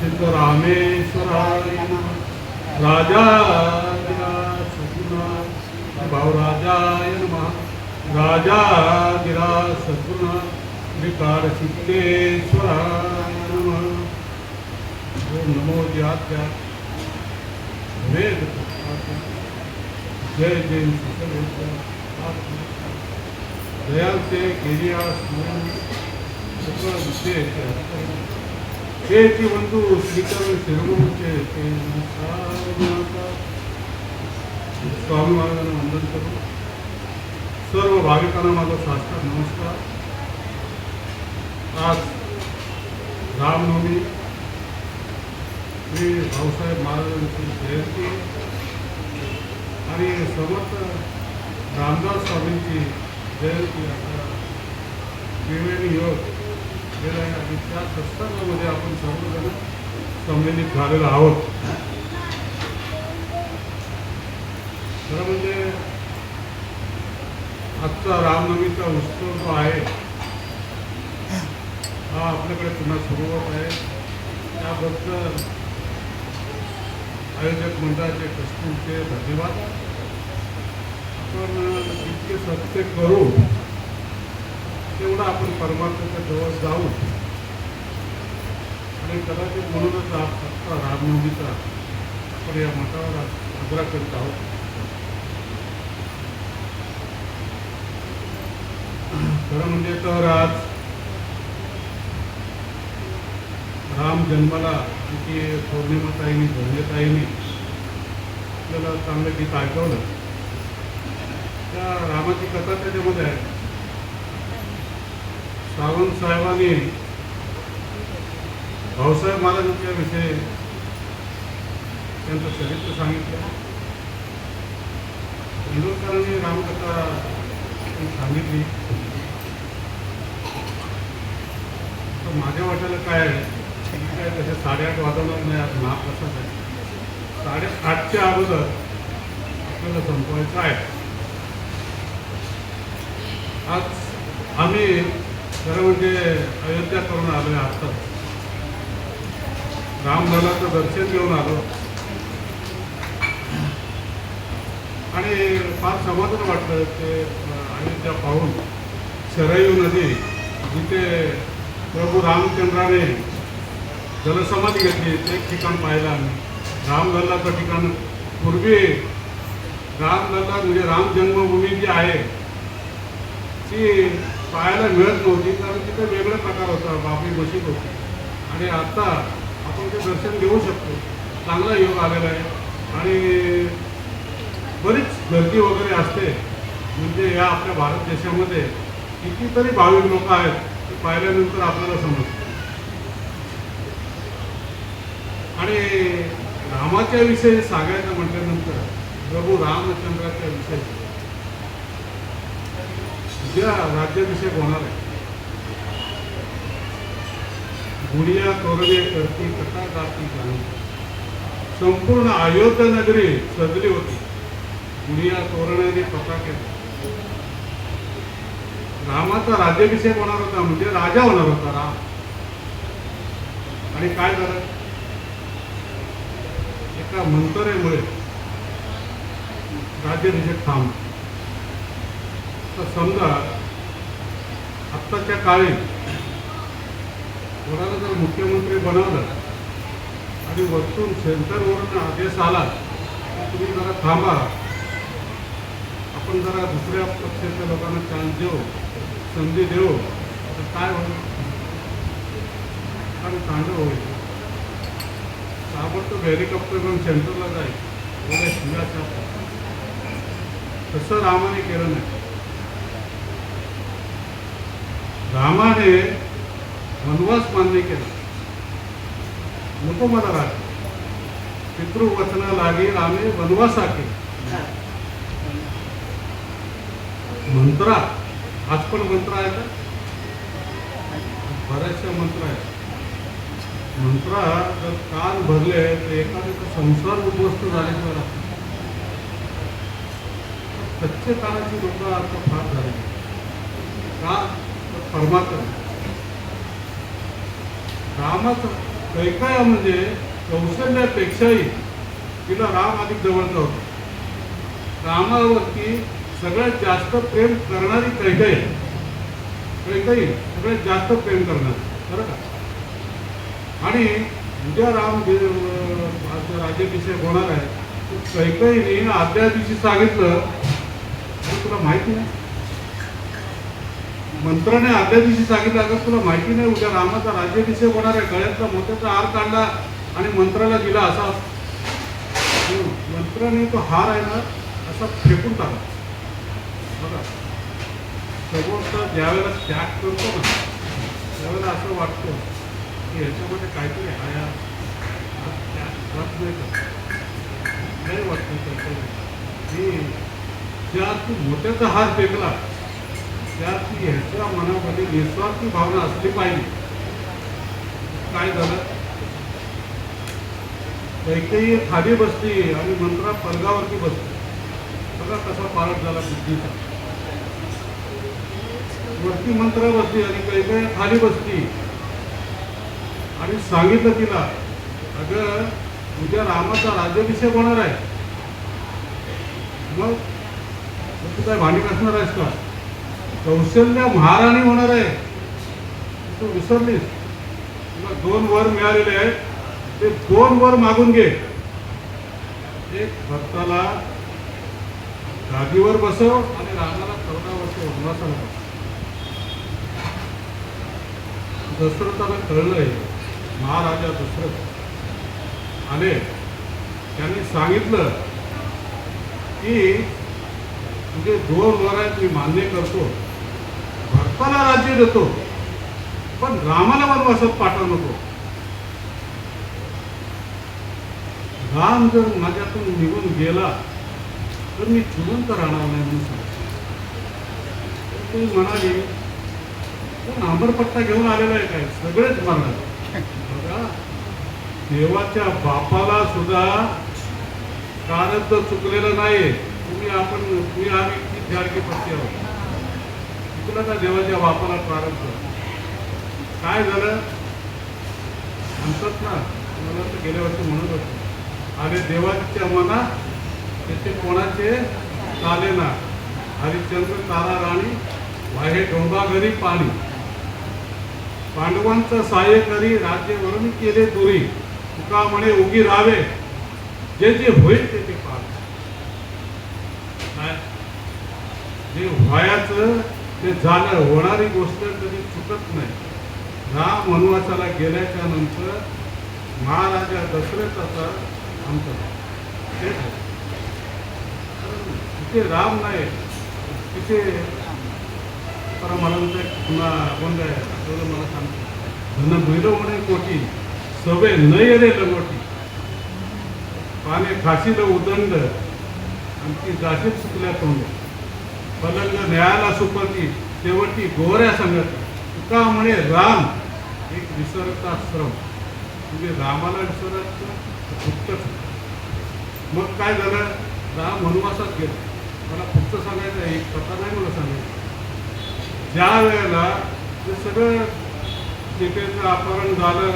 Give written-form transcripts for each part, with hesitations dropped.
सिद्धरामेश्वराय नमः. राजाधिराज सद्गुरुनाथ भावराजाय नमः. राजाधिराज सद्गुरुनाथ विकार सिद्धेश्वराय नमः. ओम नमो ज्ञात्या वेद जय जय दयाल से गिरिया सकल विशेष हे बंधू श्रीकरण शिरगुरूचे स्वामी महाराजांना वंदन करू. सर्व भाविकांना माझा साष्टांग नमस्कार. आज रामनवमी, श्री भाऊसाहेब महाराजांची जयंती आणि समर्थ रामदास स्वामींची जयंती आता त्रिवेणी योग गेला आहे आणि त्या सत्संगामध्ये आपण सर्वजण संमिलित झालेलो आहोत. खरं म्हणजे आजचा रामनवमीचा उत्सव जो आहे हा आपल्याकडे पुन्हा सुरू होत आहे. त्याबद्दल आयोजक मंडळाचे कष्टांचे धन्यवाद. आपण इतके सत्य करू तेवढा आपण परमात्म्याच्या जवळ जाऊ आणि कदाचित म्हणूनच आजचा रामनवमीचा आपण या मठावर साजरा करत आहोत. खरं म्हणजे तर आज राम जन्माला की पौर्णिमाताईंनी धन्यताईंनी आपल्याला चांगलं गीत ऐकवलं. त्या रामाची कथा त्याच्यामध्ये आहे. सावंत साहेबांनी भाऊसाहेब महाराजांच्या विषयी त्यांचं चरित्र सांगितलं. इंदोरकरांनी रामकथा सांगितली. तर माझ्या वाट्याला काय आहे, काय तसे 8:30 वाजवणार नाही. आज महाप्रसाद आहे. 8:30च्या अगोदर आपल्याला संपवायचं आहे. आज आम्ही खरं म्हणजे अयोध्या करून आलो आहे. आत्ताच रामलल्लाचं दर्शन घेऊन आलो आणि फार समाधान वाटलं ते अयोध्या पाहून. शरयू नदी जिथे प्रभू रामचंद्राने जलसमाधी घेतली ते ठिकाण पाहिलं आम्ही. रामलल्लाचं ठिकाण पूर्वी रामलल्ला म्हणजे राम जन्मभूमी जी आहे ती पाहायला मिळत नव्हती, कारण तिथे वेगळा प्रकार होता, बाबरी मशीद होती. आणि आता आपण ते दर्शन घेऊ शकतो. चांगला योग आलेला आहे आणि बरीच गर्दी वगैरे असते. म्हणजे या आपल्या भारत देशामध्ये कितीतरी भाविक लोक आहेत ते पाहिल्यानंतर आपल्याला समजतं. आणि रामाच्या विषयी सांगायचं म्हटल्यानंतर प्रभू रामचंद्राच्या विषयी उद्या राज्याभिषेक होणार आहे. गुडिया तोरणे करती कथा गाती गाणी. संपूर्ण अयोध्या नगरी सजली होती गुडिया तोरण्याने पताके. रामाचा राज्याभिषेक होणार होता, म्हणजे राजा होणार होता राम. आणि काय झालं, एका मंत्रेमुळे राज्याभिषेक थांबला. तर समजा आत्ताच्या काळी कोणाला जर मुख्यमंत्री बनवलं आणि वरतून सेंटरवरून आदेश आला तर तुम्ही जरा थांबा, आपण जरा दुसऱ्या पक्षाच्या लोकांना चान्स देऊ, संधी देऊ, तर काय होईल, आणि तांडव होईल. ताबडतोब हेलिकॉप्टर घेऊन सेंटरला जाईल, एवढ्या शिवाच्या. तसं रामाने केलं नाही. रामाने वनवास मान्य केला. नको मला राग, पितृवचना लागी रामे वनवासा केला. मंत्रा आज पण मंत्र आहे का, बऱ्याचशा मंत्र आहेत. मंत्रा जर कान भरले तर एखाद्याचा संसार उद्ध्वस्त झाल्याशिवाय सच्चे कानाची लोक आता फार झाले. का, परमात्मा रामाचं कैकया म्हणजे कौशल्यापेक्षाही तिला राम अधिक जवळचा होता. रामावरती सगळ्यात जास्त प्रेम करणारी कैकई सगळ्यात जास्त प्रेम करणारी, बरं का. आणि उद्या राज्याभिषेक होणार आहे. कैकईने आदल्या दिवशी सांगितलं, तुला माहिती नाही, मंत्राने आदल्या दिवशी सांगितलं, अगं तुला माहिती नाही उद्या रामाचा राज्याभिषेक होणार आहे. गळ्यातला मोत्याचा हार काढला आणि मंत्राला दिला. असा मंत्राने तो हार आहे ना असा फेकून टाकला. बघा, समोरचा ज्यावेळेला त्याग करतो ना त्यावेळेला असं वाटतं की ह्याच्यामध्ये काहीतरी आहे, त्याग नाही वाटतं की ज्या तू मोत्याचा हार फेकला त्या ती ह्याच्या मनामध्ये निस्वार्थी भावना असली पाहिजे. काय झालं, कैकेयी खाली बसली आणि मंत्रा पलगावरती बसली. बघा कसा पारख झाला बुद्धीचा. वरती मंत्र बसली आणि कैकेयी खाली बसली आणि सांगितलं तिला, अगं उद्या रामाचा राज्याभिषेक होणार आहे. मग तू काय भांडी घासणार आहेस का? कौशल्य महाराणी होणार आहे, तू विसरलीस. तुला 2 वर मिळालेले आहेत, ते 2 वर मागून घे. एक भक्ताला गादीवर बसव आणि रामाला 14 वर्ष वनवासाला बसव. दशरथाला कळलंय, महाराजा दशरथ आले, त्यांनी सांगितलं की तुझे 2 वर आहेत मी मान्य करतो, भक्ताला राज्य देतो, पण रामाला वनवासात पाठवू नको. राम जर माझ्यातून निघून गेला तर मी जिवंत राहणार नाही म्हणून सांगितलं. ती म्हणाली, पण अंबरपट्टा घेऊन आलेला आहे काय? सगळेच मारणार. बघा, देवाच्या बापाला सुद्धा कारच चुकलेलं नाही. तुम्ही आम्ही ती जाडकी पट्टी आहोत. तुला का देवाच्या बापाला प्रारंभ काय झालं म्हणतात ना, मला तर गेल्या वर्षी म्हणत होतो, अरे देवाच्या मनात त्याचे कोणाचे चाले ना. हरिश्चंद्र तारा राणी वाहे डोंबा घरी पाणी. पांडवांचं सहाय्य करी राज्यवरून केले दुरी. तुका म्हणे उगी राहावे जे जे होईल ते ते पाल. जे व्हायचं ते झालं. होणारी गोष्ट कधी चुकत नाही. राम वनवासाला गेल्याच्या नंतर महाराजा दशरथाचा अंत तिथे राम नाही, तिथे मला पुन्हा कोण काय मला सांगतो, धन भैरव म्हणे कोटी सवे न येणे लंगोटी. पाने खाशील उदंड आणि ती जाशील चुकल्या तोंड. पलंग न्यायाला सुपती शेवटी गोऱ्या संगती. तुका म्हणे राम एक विसरता श्रम. म्हणजे रामाला विसरायचं फुटच. मग काय झालं, राम वनवासात गेला. मला फक्त सांगायचं आहे, एक कथा नाही मला सांगायचं. ज्या वेळेला ते सगळं सीतेचं अपहरण झालं,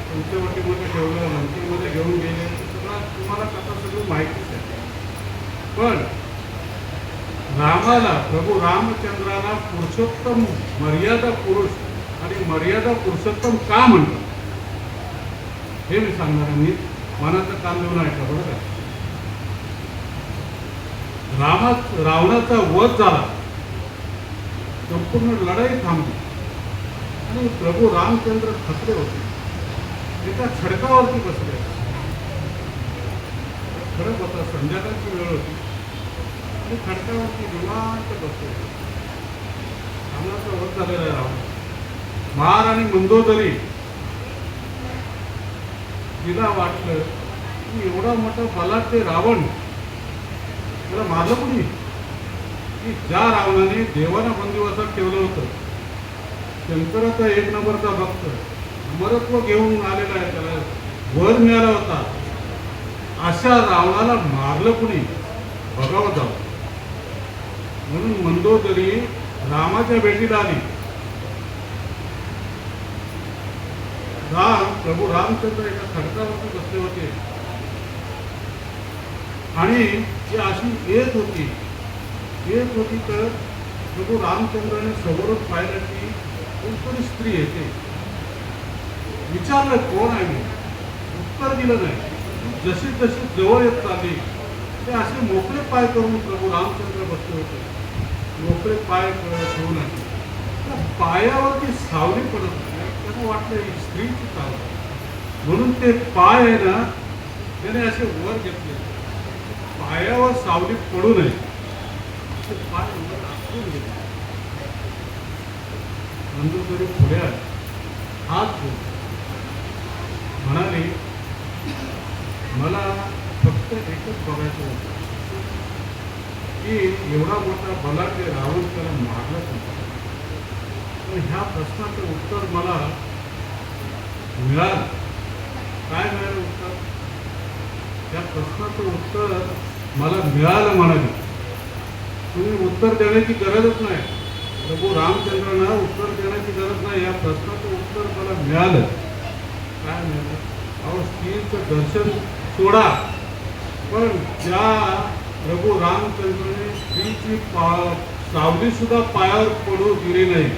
पंचवटीमध्ये ठेवलं, लंकेमध्ये घेऊन गेले, सगळं तुम्हाला कथा सगळी माहितीच आहे. पण रामाला, प्रभू रामचंद्राला पुरुषोत्तम मर्यादा पुरुष आणि मर्यादा पुरुषोत्तम का म्हणतात हे मी सांगणार. मी मनाचं काम देऊन ऐका बरं का. रावणाचा वध झाला, संपूर्ण लढाई थांबली आणि प्रभू रामचंद्र खचले होते. एका खडकावरती बसले. खडक होता, संध्याकाळची वेळ होती आणि खडकावरती निवांत बसले. रावणाचा वध झालेला आहे. रावण महाराणी मंदोदरी तिला वाटलं की एवढा मोठा बलाढ्य रावण त्याला मारलं कोणी, की ज्या रावणाने देवाला बंदिवासात ठेवलं होतं, शंकराचा 1 नंबरचा भक्त, अमरत्व घेऊन आलेला आहे, त्याला वर मिळाला होता, अशा रावणाला मारलं कुणी, बघावं जावं. म्हणून मंदोदरी रामाच्या भेटीला आली. प्रभू रामचंद्र एका खडकावरती बसले होते आणि ती अशी येत होती तर प्रभू रामचंद्राने समोरून पाहिलं की कोणतरी स्त्री येते. विचारलं कोण आहे मी, उत्तर दिलं नाही. जशी जवळ येत चालली ते असे मोकळे पाय करून प्रभू रामचंद्र बसले होते. मोकळे पाय ठेवून आले. त्या पायावरती सावली पडत होती. त्यांना वाटलं ही स्त्रीची सावली, म्हणून ते पाय आहे ना त्याने असे वर घेतले. पायावर सावली पडू नये ते पाय वर आखून घेतले. नंदुरबारी पुढे आले, हात घेऊन म्हणाले मला फक्त एकच बघायचं होतं की एवढा मोठा बलाढ्य रावण त्याला मारलाच होता. तर ह्या प्रश्नाचं उत्तर मला मिळालं. काय मिळालं उत्तर? त्या प्रश्नाचं उत्तर मला मिळालं म्हणाले. तुम्ही उत्तर देण्याची गरजच नाही. प्रभू रामचंद्रांना उत्तर देण्याची गरज नाही. या प्रश्नाचं उत्तर मला मिळालं. काय मिळालं? अहो, स्त्रीचं दर्शन सोडा, पण ज्या प्रभू रामचंद्राने स्त्रीची सावली सुद्धा पायावर पडू दिली नाही,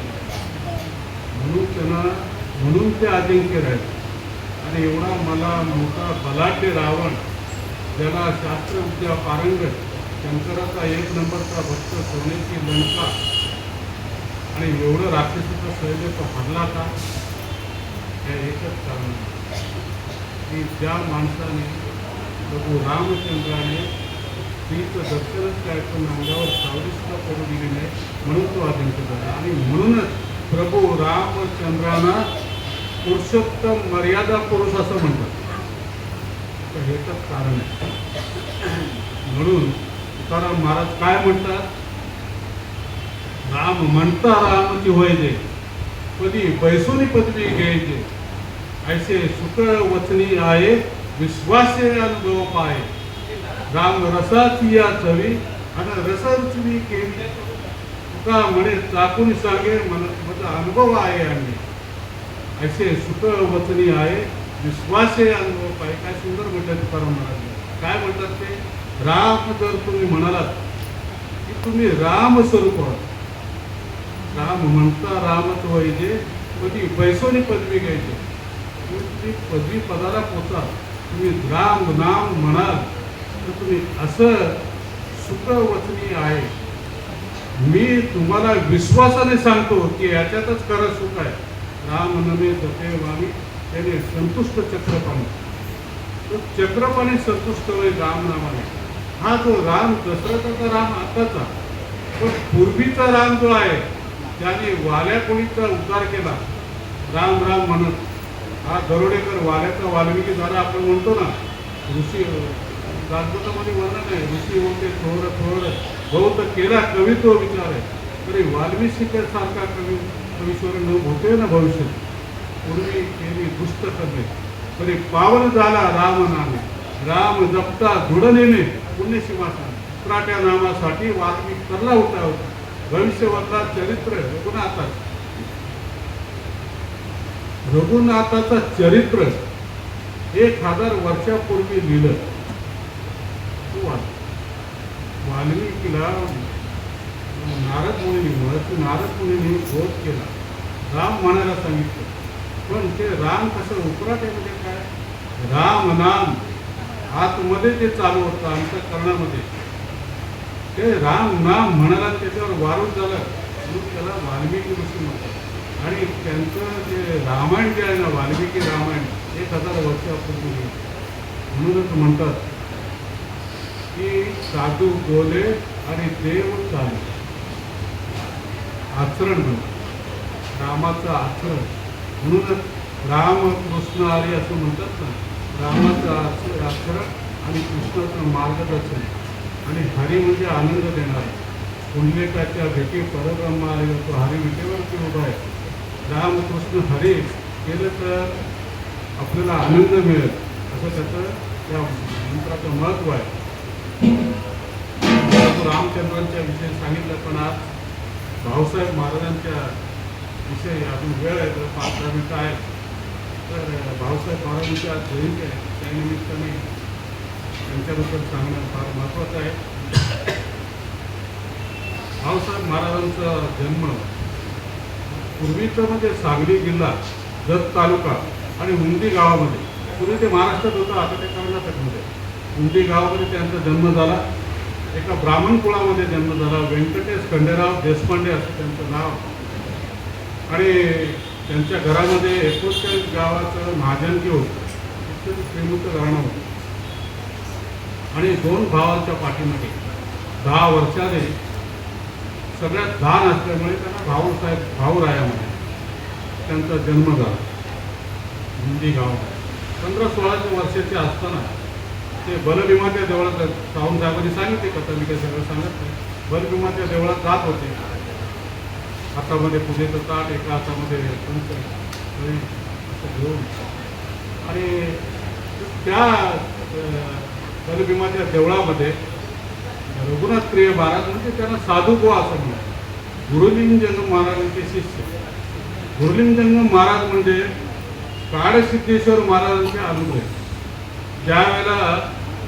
म्हणून ते अजिंक्य राहिले. आणि एवढा मला मोठा बलाढ्य रावण, ज्याला शास्त्रविद्या पारंगत, शंकराचा 1 नंबरचा भक्त, सोन्याची लंका, आणि एवढं राक्षसाचा सैन्य तो हरला का? हे एकच कारण की ज्या माणसाने प्रभू रामचंद्राने स्त्रीचं दर्शनच काय पण अंगावर सावलीसुद्धा पडू दिली नाही, म्हणून तो अजिंक्य झाला. आणि म्हणूनच प्रभू रामचंद्रांना पुरुषोत्तम मर्यादा पुरुष असं म्हणतात. तर हे तर कारण आहे. म्हणून तुकाराम महाराज काय म्हणतात? राम म्हणता रामची होय जे, पदी बैसोनी पदवी घ्यायचे, ऐसे सुख वचनी आहे, विश्वासे अनुभव पाय. राम रसाची या चवी आणि रसरुचवी केली, तुका म्हणे चाकून सांगे माझा अनुभव आहे. आणि ऐसे सुख वचनी आहे, विश्वासे अनुभव पाय. काय सुंदर म्हणतात तुकाराम महाराज. काय म्हणतात ते? राम जर तुम्ही म्हणालात की तुम्ही राम स्वरूप आहात, राम म्हणता रामच व्हायचे, पदी पैसोनी पदवी घ्यायची. तुम्ही पदवी पदाला पोचा, तुम्ही राम नाम म्हणाल तर तुम्ही असं सुखवचनी आहे. मी तुम्हाला विश्वासाने सांगतो की याच्यातच खरं सुख आहे. राम नमे जपे वाणी त्याने संतुष्ट चक्रपाणी, तो चक्रपाणी संतुष्ट होईल राम नामाने. हा जो राम दशरथाचा राम आताचा, पण पूर्वीचा राम जो आहे त्याने वाल्या कोणीचा उद्धार केला राम राम म्हणत. हा दरोडेकर वाल्याचा वाल्मिकी झाला आपण म्हणतो ना. ऋषी राजदूतामध्ये वर्णन आहे, ऋषी होते थोर थोर बहुत केला कवी तो विचार आहे, तरी वाल्मिकीसारखा कवीश्वर न होते ना भविष्य. पूर्वी केली दुष्ट कर्मे तरी पावन झाला राम नामे, राम जपता दृढ नेमे पुण्य सिंहासन. प्राट्या नामासाठी वाल्मिक करला होता. भविष्यवरला चरित्र रघुनाथाचं चरित्र 1000 वर्षापूर्वी लिहिलं. वाल्मिकीला नारद मुनीने बोध केला, राम म्हणायला सांगितलं. पण ते राम कसं उपराटे म्हणजे काय? राम नाम आतमध्ये ते चालू होतं, अंतःकरणामध्ये. ते राम नाम म्हणाला, त्याच्यावर वारून झालं म्हणून त्याला वाल्मिकी ऋषी म्हणतात. आणि त्यांचं जे रामायण जे आहे ना, वाल्मिकी रामायण 1000 वर्षापूर्वी, म्हणूनच म्हणतात की साधू बोले आणि देव चाले. आचरण म्हणतात, रामाचं आचरण. म्हणूनच राम कृष्ण हरी असं म्हणतात ना. रामाचं आचरण आणि कृष्णाचं मार्गदर्शन, आणि हरी म्हणजे आनंद देणार. पुंडलिकाच्या भेटी परब्रह्म आले, तो हरी विटेवरती उभा आहे. रामकृष्ण हरी केलं तर आपल्याला आनंद मिळेल, असं त्याचं त्या मंत्राचं महत्त्व आहे. रामचंद्रांच्या विषयी सांगितलं, पण आज भाऊसाहेब महाराजांच्या विषयी अजून वेळ आहे, तर 5-10 मिनिटं आहेत. तर भाऊसाहेब महाराजांची आज जयंती आहे, त्यानिमित्ताने त्यांच्याबद्दल सांगणं फार महत्त्वाचं आहे. भाऊसाहेब महाराजांचा जन्म पूर्वीचं म्हणजे सांगली जिल्हा, जत तालुका आणि उंदी गावामध्ये, पूर्वी ते महाराष्ट्रात होतं, आता ते कर्नाटकमध्ये, उंदी गावामध्ये त्यांचा जन्म झाला. एका ब्राह्मण कुळामध्ये जन्म झाला. व्यंकटेश खंडेराव देशपांडे असं त्यांचं नाव. आणि त्यांच्या घरामध्ये 39 गावाचं महाजनकी होतं, इतकं श्रीमंत घराणं होतं. आणि 2 भावांच्या पाठीमध्ये 10 वर्षाने सगळ्यात लहान असल्यामुळे त्यांना भाऊसाहेब भाऊरायामध्ये त्यांचा जन्म झाला. हिंदी गावामध्ये 15-16 वर्षाचे असताना ते बलभीमाच्या देवळात, सावंतसाहेबांनी सांगितले कथा, मी काही सगळं सांगत नाही. बलभीमाच्या देवळात जात होते. हातामध्ये पूजेचं ताट, एका हातामध्ये पंच असं घेऊन, आणि त्या बलभीमाच्या देवळामध्ये रघुनाथप्रिय महाराज, म्हणजे त्यांना साधुबुवा असं म्हणतात, गुरुलिंगजंगम महाराजांचे शिष्य. गुरुलिंगजंगम महाराज म्हणजे काळसिद्धेश्वर महाराजांचे अनुभव. ज्या वेळेला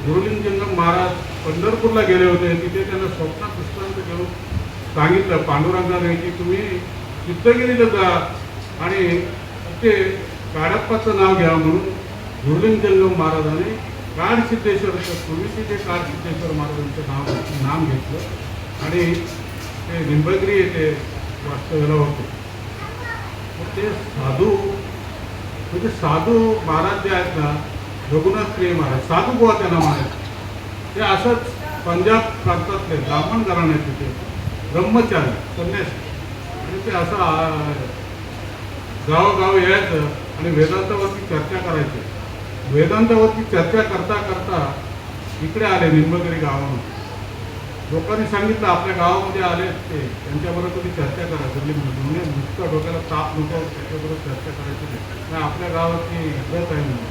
गुरुलिंगजंगम महाराज पंढरपूरला गेले होते, तिथे त्यांना स्वप्नात दृष्टांत घेऊन सांगितलं पांडुरंगाने की तुम्ही सिद्धगिरीला जा आणि ते काळप्पाचं नाव घ्या, म्हणून गुरुलिंगजंगम महाराजांनी काळसिद्धेश्वरचं, पूर्वीचे जे काळसिद्धेश्वर महाराजांचं नाम घेतलं आणि ते निंबगिरी येथे वास्तव्याला होते. मग ते साधू, म्हणजे साधू महाराज जे आहेत ना, रघुनाथप्रिय महाराज, साधुबुवा त्यांना म्हणायचं. ते असंच पंजाब प्रांतातले ब्राह्मण घराण्याचे ते ब्रह्मचारी संन्यासी, आणि ते असं गावोगाव यायचं आणि वेदांतावरती चर्चा करायची. वेदांतावरती चर्चा करता करता इकडे आले निंबगिरी गावामध्ये. लोकांनी सांगितलं आपल्या गावामध्ये आले ते, त्यांच्याबरोबर तुम्ही चर्चा करा. म्हणजे नुसतं डोक्याला ताप नको, त्याच्याबरोबर चर्चा करायची नाही. आपल्या गावाची इज्जत आहे म्हणून,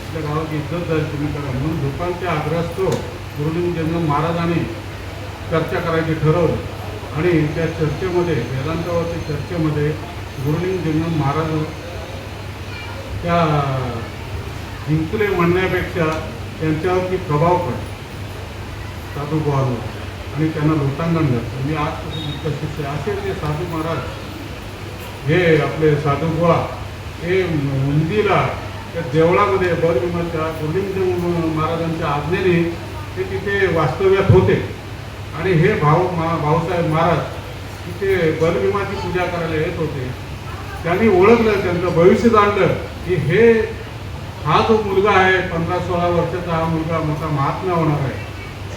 आपल्या गावाची इज्जत झाली, तुम्ही करा म्हणून लोकांच्या आग्रहास्तव गुरुलिंगजंगम महाराजांनी चर्चा करायची ठरवलं. आणि त्या चर्चेमध्ये, वेदांतावरच्या चर्चेमध्ये गुरुलिंगजंगम महाराज त्या जिंकले म्हणण्यापेक्षा त्यांच्यावरती प्रभाव पडला साधुबुवांवर, आणि त्यांना लोटांगण घातलं. मी आजपासून शिष्य असे ते साधू महाराज, हे आपले साधुबुवा, हे उंदीला त्या देवळामध्ये बलभीमाच्या गुरुलिंगजंगम महाराजांच्या आज्ञेने ते तिथे वास्तव्यात होते. आणि हे भाऊसाहेब महाराज तिथे बलभीमाची पूजा करायला येत होते. त्यांनी ओळखलं, त्यांचं भविष्य जाणलं की हा जो मुलगा आहे 15-16 वर्षाचा, हा मुलगा मोठा महात्मा होणार आहे.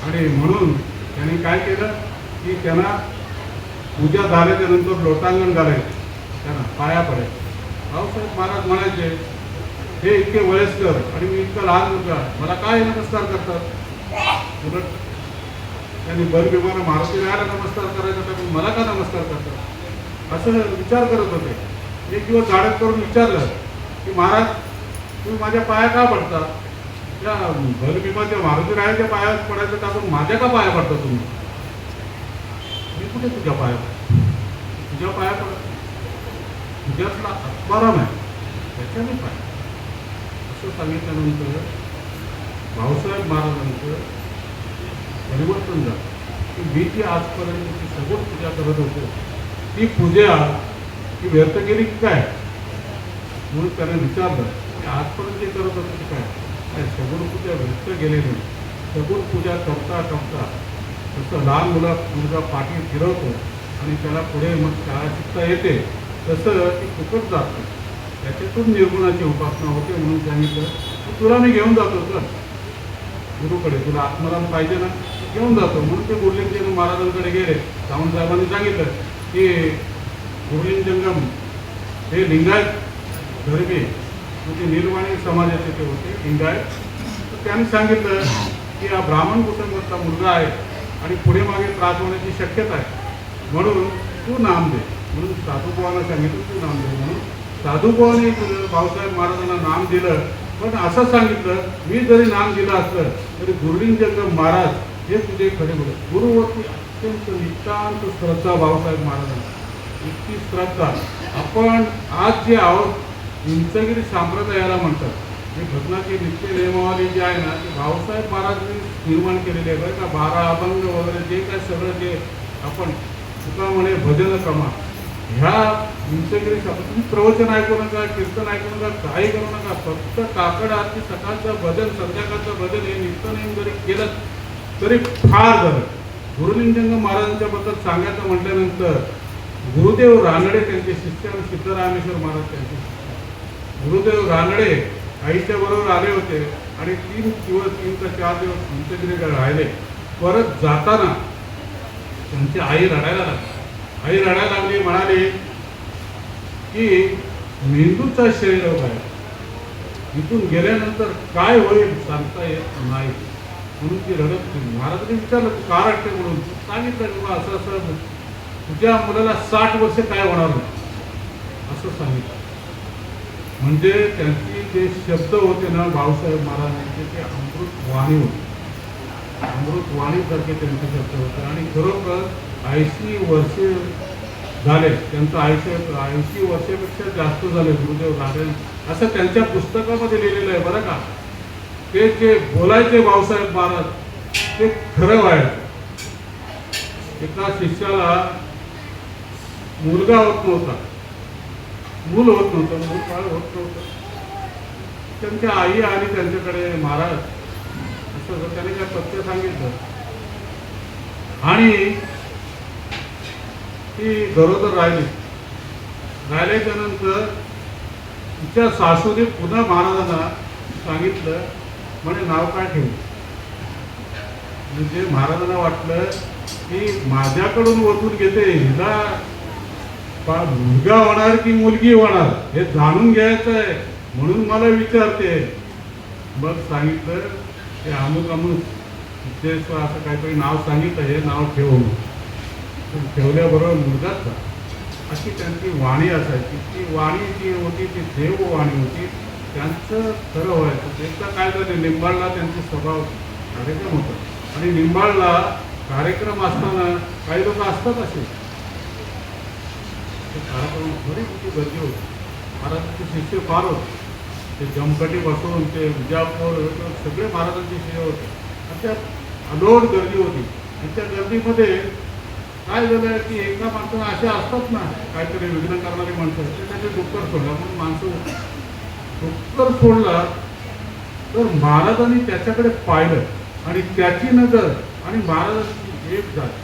आणि म्हणून त्यांनी काय केलं की त्यांना पूजा झाल्याच्या नंतर लोटांगण घालायचे, त्यांना पाया पडायचे. भाऊसाहेब महाराज म्हणायचे, हे इतके वयस्कर आणि मी इतका लहान मुलगा, मला काय नमस्कार करतात? उलट त्यांनी बलभीमाला मारुती राहायला नमस्कार करायचा, तर मला का नमस्कार करतात असं विचार करत होते. एक दिवस झाडत करून विचारलं की महाराज तुम्ही माझ्या पाया का पडता? त्या बलभीमाच्या मारुती राहायच्या पाया पडायचं टाकून माझ्या का पाया पडता तुम्ही? मी कुठे तुझ्या पाया पडतो? तुझ्या पाया पडत, तुझ्यातला आत्माराम आहे त्याच्याने पाय, असं सांगितल्यानंतर भाऊसाहेब महाराजांचं परिवर्तन झालं. की मी जी आजपर्यंत सगळं पूजा करत होतो, ती पूजा ती व्यर्थ केली की काय? म्हणून त्याने विचारलं की आजपर्यंत जे करत होतं की काय सगुण पूजा व्यर्थ गेलेली नाही. सगुण पूजा करता करता जसं लहान मुलगा पाठी फिरवतो आणि त्याला पुढे मग शाळा शिकता येते, तसं ती फुकट जातं, त्याच्यातून निर्गुणाची उपासना होते. म्हणून सांगितलं तुला मी घेऊन जातो तर गुरुकडे, तुला आत्माराम पाहिजे ना, घेऊन जातो. म्हणून ते गुरुलिंगजंगम महाराजांकडे गेले. सावंतसाहेबांनी सांगितलं की गुरुलिंगजंगम हे लिंगायत धर्मी, म्हणजे निर्वाणी समाजाचे ते होते लिंगायत. तर त्यांनी सांगितलं की हा ब्राह्मण कुटुंबातला मुलगा आहे आणि पुढे मागे त्रास होण्याची शक्यता आहे, म्हणून तू नाम दे. म्हणून साधुबुवांना सांगितलं तू नाम दे. म्हणून साधुबुवांनी भाऊसाहेब महाराजांना नाम दिलं. पण असं सांगितलं, मी जरी नाम दिलं असलं तरी गुरुलिंगजंगम महाराज हे तुझे खरे बोल. गुरुवरती अत्यंत नितांत श्रद्धा भाऊसाहेब महाराजांना, इतकी श्रद्धा. आपण आज जे आहोत इंचगिरी संप्रदायाला म्हणतात. ही भजनाची नित्य नियमावली जी आहे ना, ती भाऊसाहेब महाराजांनी निर्माण केलेली आहे बरं का. 12 अभंग वगैरे जे काय सगळं जे आपण तुका म्हणे भजन कमा, ह्या इंचगिरी तुम्ही प्रवचन ऐकू नका, कीर्तन ऐकू नका, काही करू नका. फक्त काकड आरती, सकाळचं भजन, संध्याकाळचं भजन हे नित्यनेम जरी केलं तरी फार झालं. गुरुलिंगजंग महाराजांच्या बद्दल सांगायचं म्हटल्यानंतर गुरुदेव रानडे त्यांचे शिष्य आणि सिद्धरामेश्वर महाराज त्यांचे शिष्य. गुरुदेव रानडे आईच्या बरोबर आले होते आणि 3 ते 4 दिवस इंचगिरीला राहिले. परत जाताना त्यांची आई रडायला लागली. आई रडायला लागली, म्हणाली की मेंदूचा शरीर आहे, इथून गेल्यानंतर काय होईल सांगता येत नाही, म्हणून ती रडत होती. महाराजांनी विचारलं तू का रडते म्हणून. सांगितलं की असं असं तुझ्या मुलाला 60 वर्ष काय होणार नाही असं सांगितलं. म्हणजे त्यांची जे शब्द होते ना भाऊसाहेब महाराजांचे ते अमृतवाणी होते. अमृतवाणीसारखे त्यांचे शब्द होते. आणि खरोखर 80 वर्षे झाले त्यांचं आयुष्य, 80 वर्षापेक्षा जास्त झाले गुरुदेव रानडे, असं त्यांच्या पुस्तकामध्ये लिहिलेलं आहे बरं का. ते जे बोलायचे भाऊसाहेब महाराज ते खरं व्हायचं. एका शिष्याला मुलगा होत नव्हता, मूल होत नव्हतं, मूल बाळ होत नव्हतं. त्यांच्या आई आणि त्यांच्याकडे महाराज असं त्याने काय सत्य सांगितलं आणि ती गरोदर राहिल्याच्या नंतर तिच्या सासूने पुन्हा महाराजांना सांगितलं म्हणे नाव काय ठेवू. म्हणजे महाराजांना वाटलं की माझ्याकडून ओळखून घेते, हिला मुलगा होणार की मुलगी होणार हे जाणून घ्यायचं आहे म्हणून मला विचारते. मग सांगितलं की अमुक असं काहीतरी नाव सांगितलं, हे नाव ठेवून ठेवल्याबरोबर मुलगाच झाला. अशी त्यांची वाणी असायची. ती वाणी जी होती ती देववाणी होती. त्यांचं खरं व्हायचं. एकदा काय झालं, निंबाळला त्यांचे स्वभाव कार्यक्रम होता आणि निंबाळला कार्यक्रम असताना काही लोक असतात असे, ते कार्यक्रम बरीच मोठी गर्दी होती. महाराजांचे शिष्य फार होते. ते जमकटी बसवून ते विजापूर सगळे महाराजांचे शिष्य होते आणि त्यात अलोट गर्दी होती. आणि त्या गर्दीमध्ये काय झालं की एका माणसानं असे असतात ना काहीतरी विघ्न करणारी माणसं, ते त्याचे डुक्कर सोडला. म्हणून माणसं डुक्कर सोडला तर महाराजांनी त्याच्याकडे पाहिलं आणि त्याची नजर आणि महाराजांची एक झाली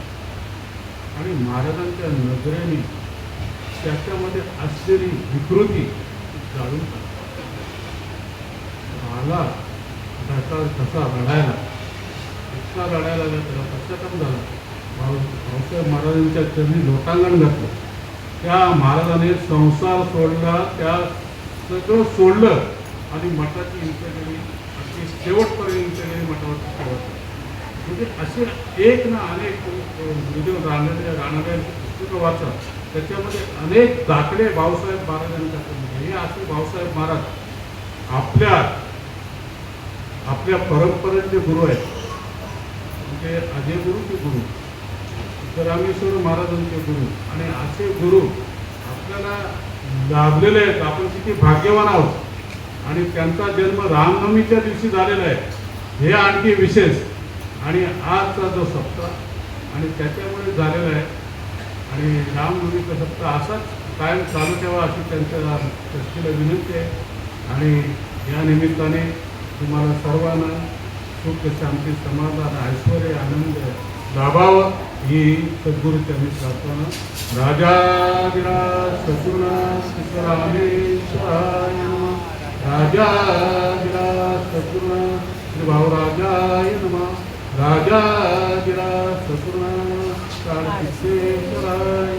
आणि महाराजांच्या नजरेने त्याच्यामध्ये असलेली विकृती जाळून आला. कसा रडायला, इतका रडायला लागला, त्याला पश्चाताप झाला. भाऊसाहेब महाराजांच्या चरणी लोटांगण घातलं. त्या महाराजाने संसार सोडला, त्या सगळं सोडलं आणि मठाची इंचगिरी अगदी शेवटपर्यंत मठावरती ठेवत. म्हणजे असे एक ना अनेक गुरुदेव रानडे पुस्तकं वाचा, त्याच्यामध्ये अनेक दाखले भाऊसाहेब महाराजांच्या. हे असे भाऊसाहेब महाराज आपल्या परंपरेचे गुरु आहेत. म्हणजे अजय गुरुचे गुरु, सिद्धरामेश्वर महाराजांचे गुरु आणि असे गुरु आपल्याला लाभलेले आहेत. आपण किती भाग्यवान आहोत. आणि त्यांचा जन्म रामनवमीच्या दिवशी झालेला आहे, हे आणखी विशेष. आणि आजचा जो सप्ताह आणि त्याच्यामुळे झालेला आहे. आणि रामनवमीचा सप्ताह असाच कायम चालू ठेवा अशी त्यांच्या ट्रस्टीला विनंती आहे. आणि या निमित्ताने तुम्हाला सर्वांना सुख शांती समाधान ऐश्वर्य आनंद लाभावं ही सद्गुरूचरणी प्रार्थना. राजाधिराज सद्गुरुनाथ सिद्धरामेश्वराय नमः. राजाधिराज सद्गुरुनाथ श्री भाऊराजाय नमः. राजाधिराज सद्गुरुनाथ कार्तिकेश्वराय